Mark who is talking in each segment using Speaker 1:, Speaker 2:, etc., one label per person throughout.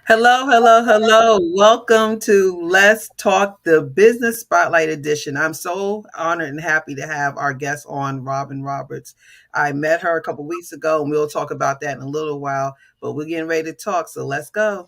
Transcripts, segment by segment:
Speaker 1: Hello, hello, hello. Welcome to Let's Talk the Business Spotlight Edition. I'm so honored and happy to have our guest on, Robin Roberts. I met her a couple weeks ago, and we'll talk about that in a little while, but we're getting ready to talk, so let's go.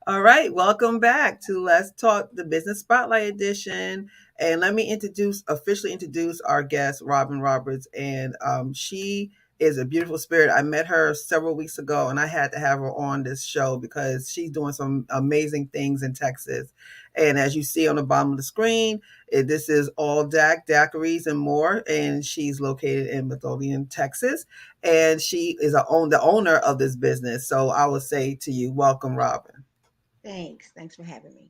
Speaker 1: All right, welcome back to Let's Talk the Business Spotlight Edition. And let me officially introduce our guest, Robin Roberts. And she is a beautiful spirit. I met her several weeks ago, and I had to have her on this show because she's doing some amazing things in Texas. And as you see on the bottom of the screen, this is Alldaq Daiquiris and More, and she's located in Midlothian, Texas. And she is the owner of this business. So I would say to you, welcome, Robin.
Speaker 2: Thanks. Thanks for having me.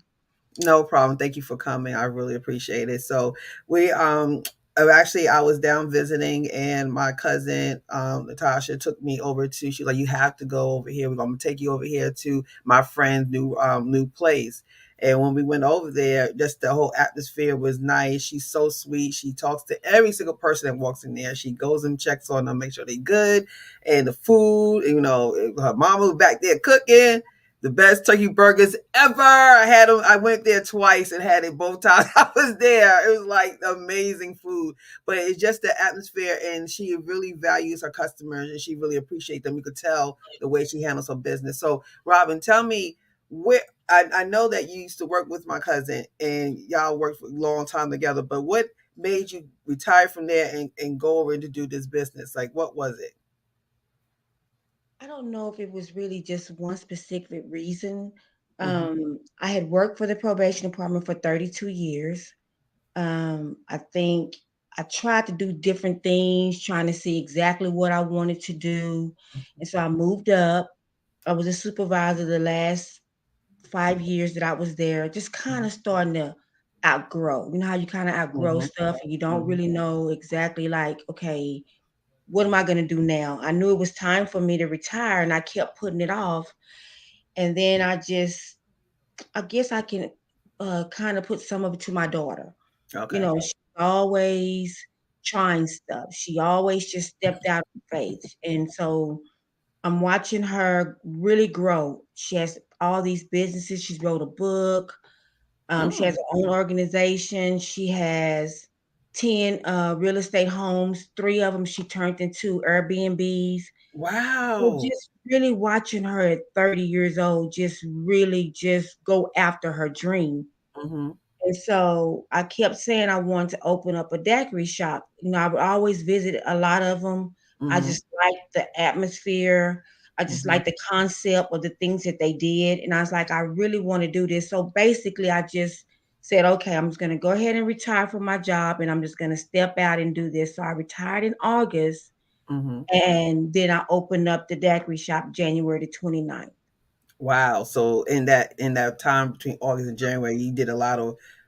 Speaker 1: No problem. Thank you for coming. I really appreciate it. So we actually I was down visiting and my cousin Natasha took me over to she's like, you have to go over here. We're gonna take you over here to my friend's new place. And when we went over there, just the whole atmosphere was nice. She's so sweet. She talks to every single person that walks in there. She goes and checks on them, make sure they're good. And the food, her mama was back there cooking the best turkey burgers ever. I had them. I went there twice and had it both times I was there. It was like amazing food, but it's just the atmosphere, and she really values her customers, and she really appreciates them. You could tell the way she handles her business. So, Robin, tell me where. I know that you used to work with my cousin, and y'all worked for a long time together. But what made you retire from there and go over to do this business? Like, what was it?
Speaker 2: I don't know if it was really just one specific reason.
Speaker 1: Hmm.
Speaker 2: I had worked for the probation department for 32 years. I think I tried to do different things, trying to see exactly what I wanted to do. And so I moved up. I was a supervisor the last 5 years that I was there, just kind of starting to outgrow. You know how you kind of outgrow
Speaker 1: Hmm.
Speaker 2: stuff and you don't
Speaker 1: Hmm.
Speaker 2: really know exactly like, okay, what am I going to do now? I knew it was time for me to retire and I kept putting it off. And then I guess I can kind of put some of it to my daughter. You
Speaker 1: Okay.
Speaker 2: know, she's always trying stuff. She always just stepped out of faith. And so I'm watching her really grow. She has all these businesses. She's wrote a book. She has
Speaker 1: Mm.
Speaker 2: her own organization. She has 10 real estate homes. Three of them she turned into Airbnbs. So
Speaker 1: Wow.
Speaker 2: just really watching her at 30 years old, just really just go after her dream.
Speaker 1: Hmm.
Speaker 2: And so I kept saying I wanted to open up a daiquiri shop. You know, I would always visit a lot of them. I
Speaker 1: Hmm.
Speaker 2: just liked the atmosphere. I just
Speaker 1: Hmm.
Speaker 2: liked the concept of the things that they did. And I was like, I really want to do this. So basically, I just said, okay, I'm just going to go ahead and retire from my job and I'm just going to step out and do this. So I retired in August
Speaker 1: Hmm.
Speaker 2: and then I opened up the daiquiri shop January the 29th.
Speaker 1: Wow. So in that time between August and January, you did a lot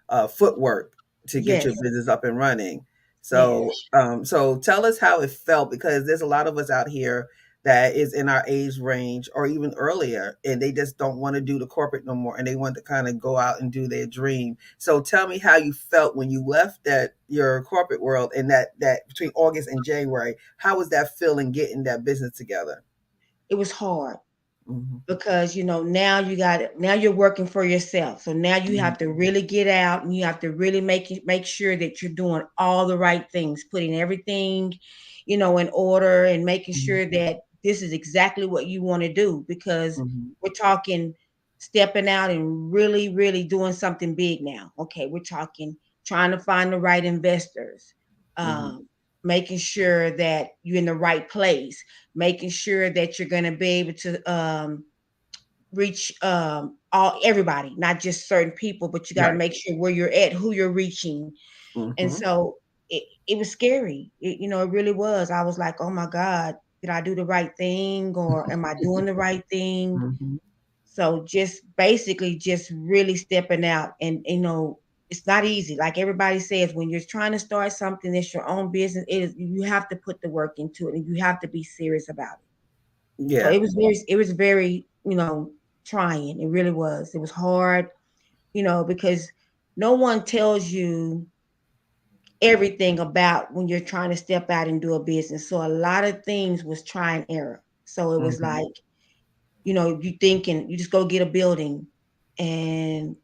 Speaker 1: of footwork to get your
Speaker 2: Yes,
Speaker 1: business up and running.
Speaker 2: yes.
Speaker 1: So tell us how it felt because there's a lot of us out here that is in our age range or even earlier, and they just don't want to do the corporate no more, and they want to kind of go out and do their dream. So tell me how you felt when you left that your corporate world and that between August and January. How was that feeling getting that business together?
Speaker 2: It was hard
Speaker 1: Hmm.
Speaker 2: because now you're working for yourself. So now you have to really get out and you have to really make sure that you're doing all the right things, putting everything, in order and making
Speaker 1: Hmm.
Speaker 2: sure that this is exactly what you want to do because
Speaker 1: Hmm.
Speaker 2: we're talking stepping out and really, really doing something big now. Okay, we're talking trying to find the right investors,
Speaker 1: Hmm.
Speaker 2: um, making sure that you're in the right place, making sure that you're going to be able to reach all everybody, not just certain people, but you got to
Speaker 1: Right.
Speaker 2: make sure where you're at, who you're reaching. And
Speaker 1: Mhm.
Speaker 2: so it was scary. It really was. I was like, oh my God, did I do the right thing or am I doing the right thing?
Speaker 1: Mhm.
Speaker 2: So just basically just really stepping out, and it's not easy. Like everybody says, when you're trying to start something that's your own business, you have to put the work into it and you have to be serious about it. So
Speaker 1: Yeah.
Speaker 2: it was very, trying. It really was. It was hard, because no one tells you everything about when you're trying to step out and do a business. So a lot of things was try and error. So it was
Speaker 1: Mhm.
Speaker 2: like, you thinking you just go get a building, and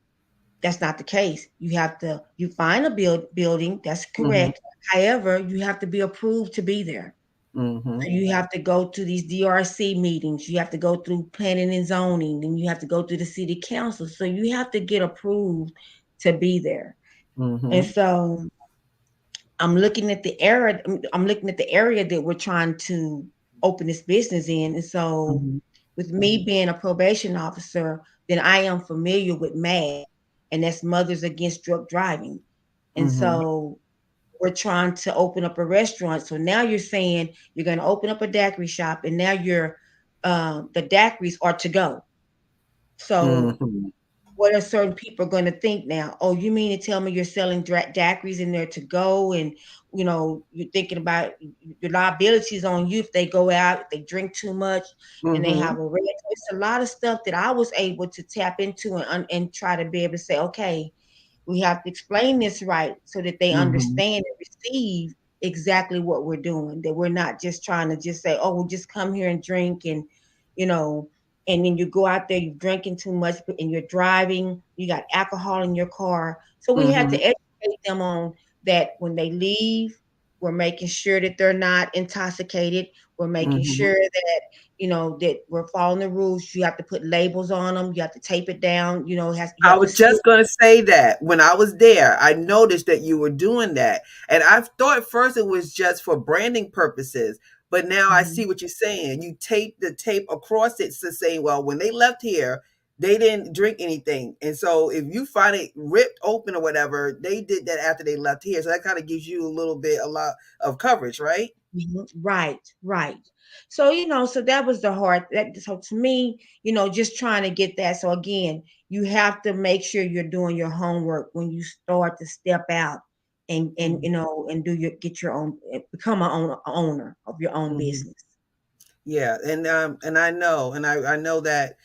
Speaker 2: that's not the case. You find a building, that's
Speaker 1: Mhm.
Speaker 2: correct. However, you have to be approved to be there. So
Speaker 1: Mhm.
Speaker 2: you have to go to these DRC meetings. You have to go through planning and zoning, and you have to go through the city council. So you have to get approved to be there. And
Speaker 1: Mhm.
Speaker 2: so I'm looking at the area that we're trying to open this business in. And so
Speaker 1: Mhm.
Speaker 2: with me being a probation officer, then I am familiar with MAD, and that's Mothers Against Drug Driving. And
Speaker 1: Mhm.
Speaker 2: so we're trying to open up a restaurant. So now you're saying you're going to open up a daiquiri shop, and now the daiquiris are to go. So
Speaker 1: Mhm.
Speaker 2: what are certain people going to think now? Oh, you mean to tell me you're selling daiquiris in there to go, and you're thinking about your liabilities on you if they go out, if they drink too much, and they have
Speaker 1: Mhm.
Speaker 2: a red. It's a lot of stuff that I was able to tap into and try to be able to say, okay, we have to explain this right so that they
Speaker 1: Mhm.
Speaker 2: understand and receive exactly what we're doing. That we're not just trying to just say, "Oh, we'll just come here and drink," and you know, and then you go out there, you're drinking too much, and you're driving. You got alcohol in your car, so we had to
Speaker 1: Mhm.
Speaker 2: educate them on that when they leave. We're making sure that they're not intoxicated. We're making
Speaker 1: Mhm.
Speaker 2: sure that that we're following the rules. You have to put labels on them. You have to tape it down. You
Speaker 1: I
Speaker 2: have to
Speaker 1: was
Speaker 2: seal.
Speaker 1: just going to say that when I was there, I noticed that you were doing that. And I thought at first it was just for branding purposes. But now I see
Speaker 2: Mhm.
Speaker 1: what you're saying. You tape the tape across it to say, well, when they left here, they didn't drink anything. And so if you find it ripped open or whatever, they did that after they left here. So that kind of gives you a lot of coverage, right?
Speaker 2: Mhm. Right, right. So, so that was the hard so to me, just trying to get that. So again, you have to make sure you're doing your homework when you start to step out and
Speaker 1: Mhm.
Speaker 2: and get your own become a owner of your own
Speaker 1: Mhm.
Speaker 2: business.
Speaker 1: Yeah, and I know, and I know that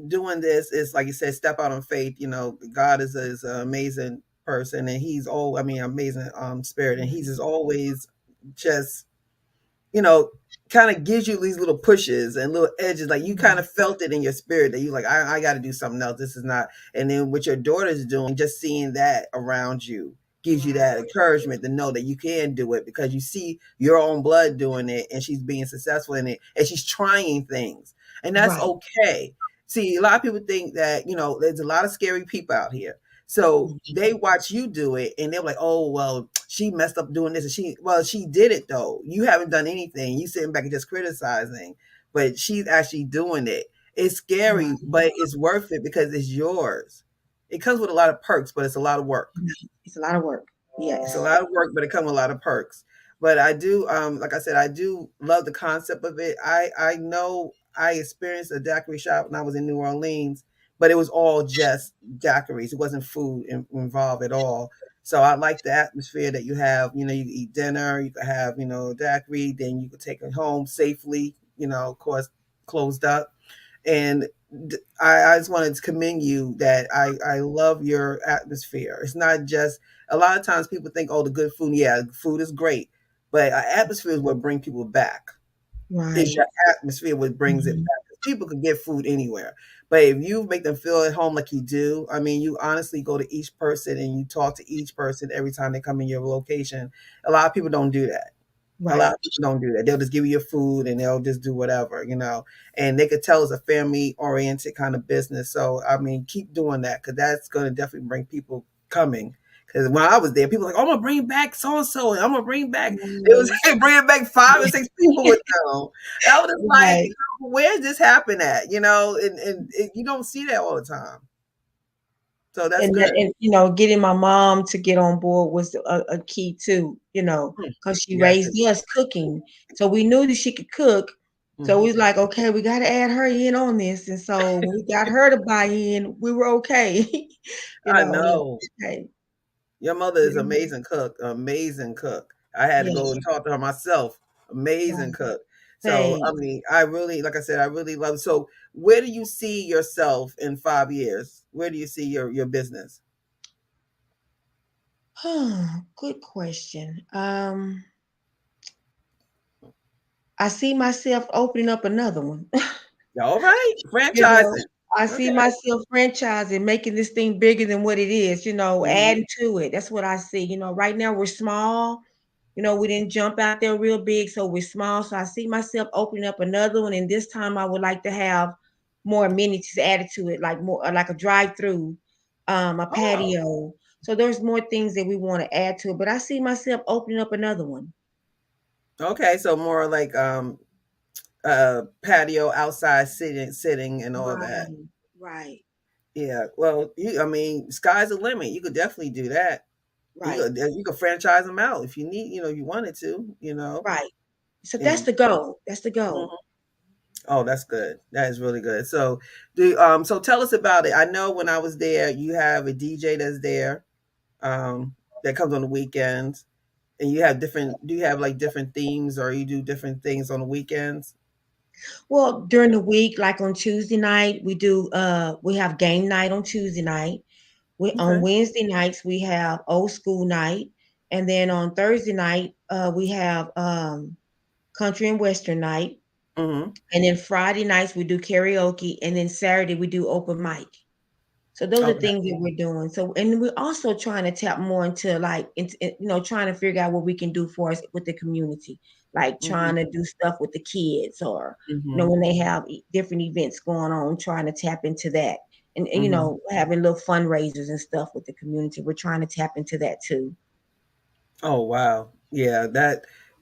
Speaker 1: doing this is like you said, step out on faith. You know, God is an amazing person, and He's all I mean, amazing spirit, and He's
Speaker 2: Mhm.
Speaker 1: just always just you know, kind of gives you these little pushes and little edges. Like you kind
Speaker 2: Mhm.
Speaker 1: of felt it in your spirit that you like, I got to do something else. This is not. And then what your daughter's doing, just seeing that around you gives you that
Speaker 2: Right,
Speaker 1: encouragement to know that you can do it because you see your own blood doing it and she's being successful in it and she's trying things. And that's
Speaker 2: right.
Speaker 1: okay. See, a lot of people think that, there's a lot of scary people out here. So
Speaker 2: Mhm.
Speaker 1: they watch you do it and they're like, oh, well, she messed up doing this. And she did it though. You haven't done anything. You sitting back and just criticizing, but she's actually doing it. It's scary,
Speaker 2: Right.
Speaker 1: but it's worth it because it's yours. It comes with a lot of perks, but it's a lot of work.
Speaker 2: It's a lot of work.
Speaker 1: It's a
Speaker 2: Yes.
Speaker 1: lot of work, but it comes with a lot of perks. But I do, like I said, I do love the concept of it. I know I experienced a daiquiri shop when I was in New Orleans, but it was all just daiquiris. It wasn't food involved at all. So I like the atmosphere that you have. You know, you can eat dinner, you can have daiquiri, then you can take it home safely. Of course, closed up and I just wanted to commend you that I love your atmosphere. It's not just a lot of times people think, oh, the good food. Yeah, food is great, but atmosphere is what brings people back. It's
Speaker 2: Right.
Speaker 1: your atmosphere what brings it
Speaker 2: Mhm.
Speaker 1: back. 'Cause people can get food anywhere, but if you make them feel at home like you do, I mean, you honestly go to each person and you talk to each person every time they come in your location. A lot of people don't do that. A lot
Speaker 2: Right.
Speaker 1: of people don't do that. They'll just give you your food and they'll just do whatever. And they could tell it's a family oriented kind of business. So I mean, keep doing that because that's going to definitely bring people coming. Because when I was there, people were like, oh, I'm gonna bring back so and so, and I'm gonna bring back. It was
Speaker 2: Mhm.
Speaker 1: bringing back 5 or 6 people with them. And I was just like,
Speaker 2: Right.
Speaker 1: where's this happen at? And you don't see that all the time. So that's
Speaker 2: And
Speaker 1: good.
Speaker 2: getting my mom to get on board was a key too,
Speaker 1: Hmm.
Speaker 2: because she
Speaker 1: Yes,
Speaker 2: raised us cooking. So we knew that she could cook, So
Speaker 1: Mhm.
Speaker 2: we was like, okay, we got to add her in on this. And so when we got her to buy in, we were okay.
Speaker 1: I
Speaker 2: And like,
Speaker 1: know.
Speaker 2: okay,
Speaker 1: Your mother is
Speaker 2: yeah,
Speaker 1: amazing cook, amazing cook. I had to go
Speaker 2: yeah,
Speaker 1: and talk to her myself. Amazing
Speaker 2: right.
Speaker 1: cook. So, I
Speaker 2: Thanks.
Speaker 1: mean, I really, like I said, I really love. So, where do you see yourself in 5 years? Where do you see your business?
Speaker 2: Good question. I see myself opening up another one.
Speaker 1: All right,
Speaker 2: You know,
Speaker 1: franchising.
Speaker 2: I see
Speaker 1: Okay.
Speaker 2: myself franchising, making this thing bigger than what it is,
Speaker 1: Hmm.
Speaker 2: adding to it. That's what I see. Right now we're small. We didn't jump out there real big, so we're small. So I see myself opening up another one, and this time I would like to have more amenities added to it, like more like a drive-through, a
Speaker 1: Oh,
Speaker 2: patio. So there's more things that we want to add to it, but I see myself opening up another one.
Speaker 1: okay. So more like patio, outside sitting, and all that.
Speaker 2: Right, right,
Speaker 1: Yeah. Well, I mean, sky's the limit. You could definitely do that.
Speaker 2: right,
Speaker 1: You could franchise them out if you need, you wanted to,
Speaker 2: right. So that's
Speaker 1: and
Speaker 2: the goal. That's the
Speaker 1: mhm.
Speaker 2: goal.
Speaker 1: Oh, that's good. That is really good. So, so tell us about it. I know when I was there, you have a DJ that's there, that comes on the weekends, and you have different. Do you have like different themes, or you do different things on the weekends?
Speaker 2: Well, during the week, like on Tuesday night, we have game night on Tuesday night. We on
Speaker 1: Okay.
Speaker 2: Wednesday nights we have old school night, and then on Thursday night we have country and western night,
Speaker 1: Mm-hmm.
Speaker 2: and then Friday nights we do karaoke, and then Saturday we do open mic. So those are
Speaker 1: Okay.
Speaker 2: things that we're doing. So and we're also trying to tap more into like trying to figure out what we can do for us with the community, like
Speaker 1: Mm-hmm.
Speaker 2: trying to do stuff with the kids or
Speaker 1: Mm-hmm.
Speaker 2: when they have different events going on, trying to tap into that. And
Speaker 1: Mm-hmm.
Speaker 2: having little fundraisers and stuff with the community. We're trying to tap into that too.
Speaker 1: Oh wow, yeah,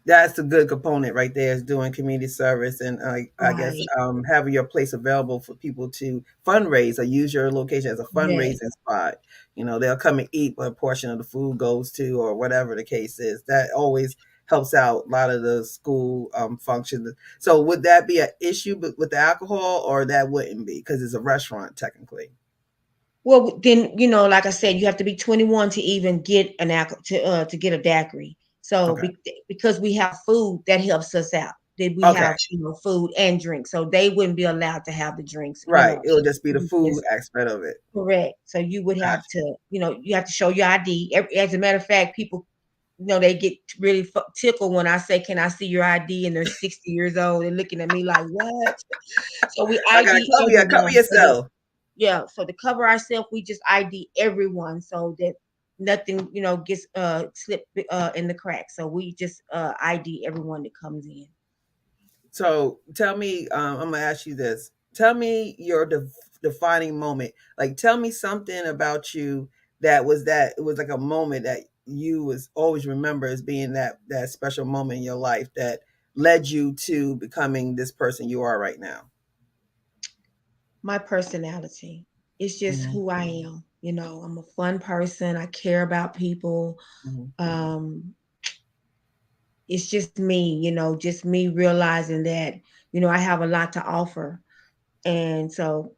Speaker 1: that's a good component right there is doing community service and I guess
Speaker 2: Right.
Speaker 1: having your place available for people to fundraise or use your location as a
Speaker 2: Yes.
Speaker 1: fundraising spot. They'll come and eat, but a portion of the food goes to or whatever the case is. That always helps out a lot of the school functions. So would that be an issue with the alcohol, or that wouldn't be because it's a restaurant technically?
Speaker 2: Well, then like I said, you have to be 21 to even get an alcohol to get a daiquiri. So
Speaker 1: Okay.
Speaker 2: because we have food, that helps us out. That we
Speaker 1: Okay.
Speaker 2: have food and drinks, so they wouldn't be allowed to have the drinks.
Speaker 1: Right. It'll just be the food
Speaker 2: Yes,
Speaker 1: aspect of it.
Speaker 2: correct. So you would have
Speaker 1: Gotcha.
Speaker 2: to, you have to show your ID. As a matter of fact, people, they get really tickled when I say, "Can I see your ID?" And they're 60 years old. They're looking at me like, "What?" So we
Speaker 1: I gotta
Speaker 2: ID
Speaker 1: cover you. Cover
Speaker 2: everyone.
Speaker 1: yourself.
Speaker 2: Yeah, so to cover ourselves, we just ID everyone so that nothing, gets slipped in the cracks. So we just ID everyone that comes in.
Speaker 1: So tell me, I'm gonna ask you this. Tell me your defining moment. Like, tell me something about you that it was like a moment that you was always remember as being that special moment in your life that led you to becoming this person you are right now.
Speaker 2: My personality. It's just
Speaker 1: Hmm.
Speaker 2: who I am. I'm a fun person. I care about people.
Speaker 1: Hmm.
Speaker 2: Um, it's just me, just me realizing that, I have a lot to offer. And so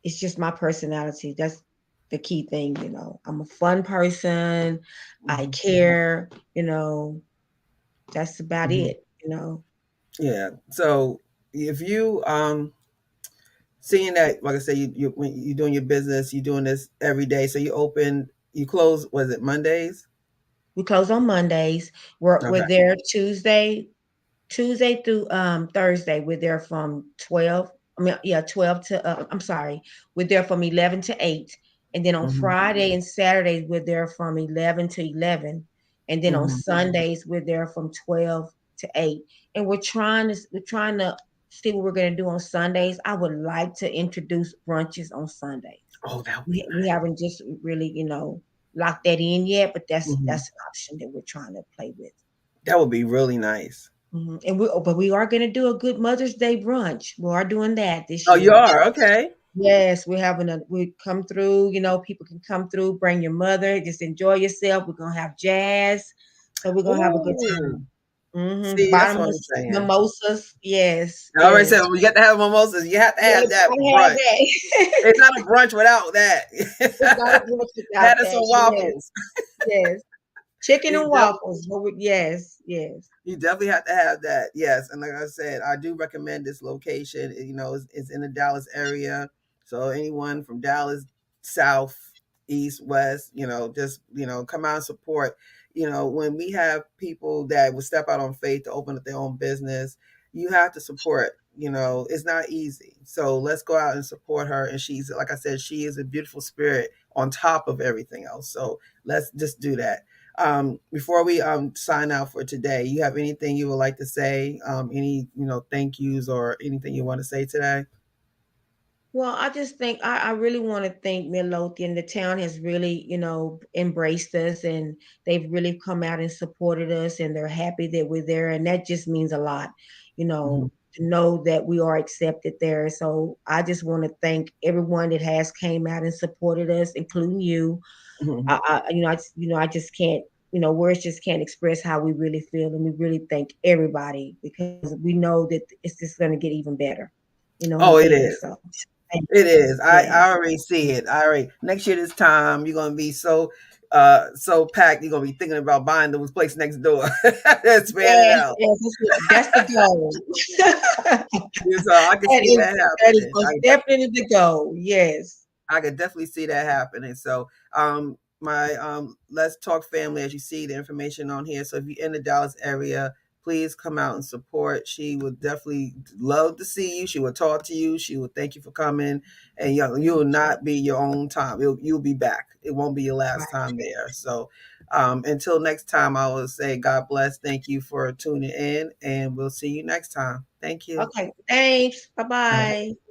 Speaker 2: it's just my personality. That's the key thing. I'm a fun person. I
Speaker 1: Hmm.
Speaker 2: care, that's about
Speaker 1: Hmm.
Speaker 2: it.
Speaker 1: Yeah. So if you seeing that, like I said, when you're doing your business, you're doing this every day. So you close. Was it Mondays?
Speaker 2: We close on Mondays. We're
Speaker 1: Okay.
Speaker 2: there Tuesday through Thursday. We're there from 12. I mean, yeah, 12 to I'm sorry. We're there from 11 to 8. And then on
Speaker 1: Hmm.
Speaker 2: Friday and Saturdays, we're there from 11 to 11. And then on
Speaker 1: Hmm.
Speaker 2: Sundays, we're there from 12 to 8. And we're trying to see what we're going to do on Sundays. I would like to introduce brunches on Sundays.
Speaker 1: Oh, that would be
Speaker 2: We
Speaker 1: nice.
Speaker 2: haven't just really, locked that in yet, but
Speaker 1: Hmm.
Speaker 2: that's an option that we're trying to play with.
Speaker 1: That would be really nice.
Speaker 2: But we are going to do a good Mother's Day brunch. We are doing that this
Speaker 1: Oh, you
Speaker 2: year.
Speaker 1: are? Okay.
Speaker 2: Yes, we come through. People can come through, bring your mother, just enjoy yourself. We're gonna have jazz, so we're gonna have a good
Speaker 1: Ooh,
Speaker 2: time. Mm-hmm.
Speaker 1: See, that's what I'm
Speaker 2: Bottomless
Speaker 1: saying.
Speaker 2: mimosas. Yes,
Speaker 1: I already said
Speaker 2: yes.
Speaker 1: when you got to have mimosas, you have to
Speaker 2: Yeah,
Speaker 1: have that
Speaker 2: gotta
Speaker 1: for
Speaker 2: have
Speaker 1: brunch.
Speaker 2: that.
Speaker 1: It's not a brunch without that.
Speaker 2: It's not a brunch without
Speaker 1: That is some
Speaker 2: that. Yes,
Speaker 1: waffles.
Speaker 2: yes. Chicken
Speaker 1: You
Speaker 2: and
Speaker 1: definitely
Speaker 2: waffles. Yes, yes.
Speaker 1: You definitely have to have that. Yes. And like I said, I do recommend this location. It's in the Dallas area. So anyone from Dallas, South, East, West, just, come out and support. When we have people that will step out on faith to open up their own business, you have to support. It's not easy. So let's go out and support her. And she's, like I said, she is a beautiful spirit on top of everything else. So let's just do that. Before we sign out for today, you have anything you would like to say? Any thank yous or anything you want to say today?
Speaker 2: Well, I just think I really want to thank Midlothian. The town has really, embraced us, and they've really come out and supported us, and they're happy that we're there. And that just means a lot,
Speaker 1: Hmm.
Speaker 2: to know that we are accepted there. So I just want to thank everyone that has came out and supported us, including you.
Speaker 1: Hmm.
Speaker 2: I just can't, words just can't express how we really feel. And we really thank everybody because we know that it's just going to get even better, and
Speaker 1: Oh, it
Speaker 2: bigger.
Speaker 1: is.
Speaker 2: So thank
Speaker 1: It
Speaker 2: you.
Speaker 1: is.
Speaker 2: Yes.
Speaker 1: I already see it. I already Next year this time you're gonna be so packed. You're gonna be thinking about buying those place next door. Expand it
Speaker 2: Yes,
Speaker 1: out.
Speaker 2: yes, that's the goal.
Speaker 1: So I can
Speaker 2: That
Speaker 1: see
Speaker 2: is
Speaker 1: that
Speaker 2: that is
Speaker 1: happening.
Speaker 2: most definitely the goal. Yes.
Speaker 1: I could definitely see that happening. So, my Let's Talk family, as you see the information on here. So, if you're in the Dallas area, please come out and support. She would definitely love to see you. She will talk to you. She will thank you for coming, and you will not be your own time. You'll be back. It won't be your last
Speaker 2: Right.
Speaker 1: time there. So, until next time, I will say God bless. Thank you for tuning in, and we'll see you next time. Thank you.
Speaker 2: Okay. Thanks. Bye
Speaker 1: All right.
Speaker 2: bye.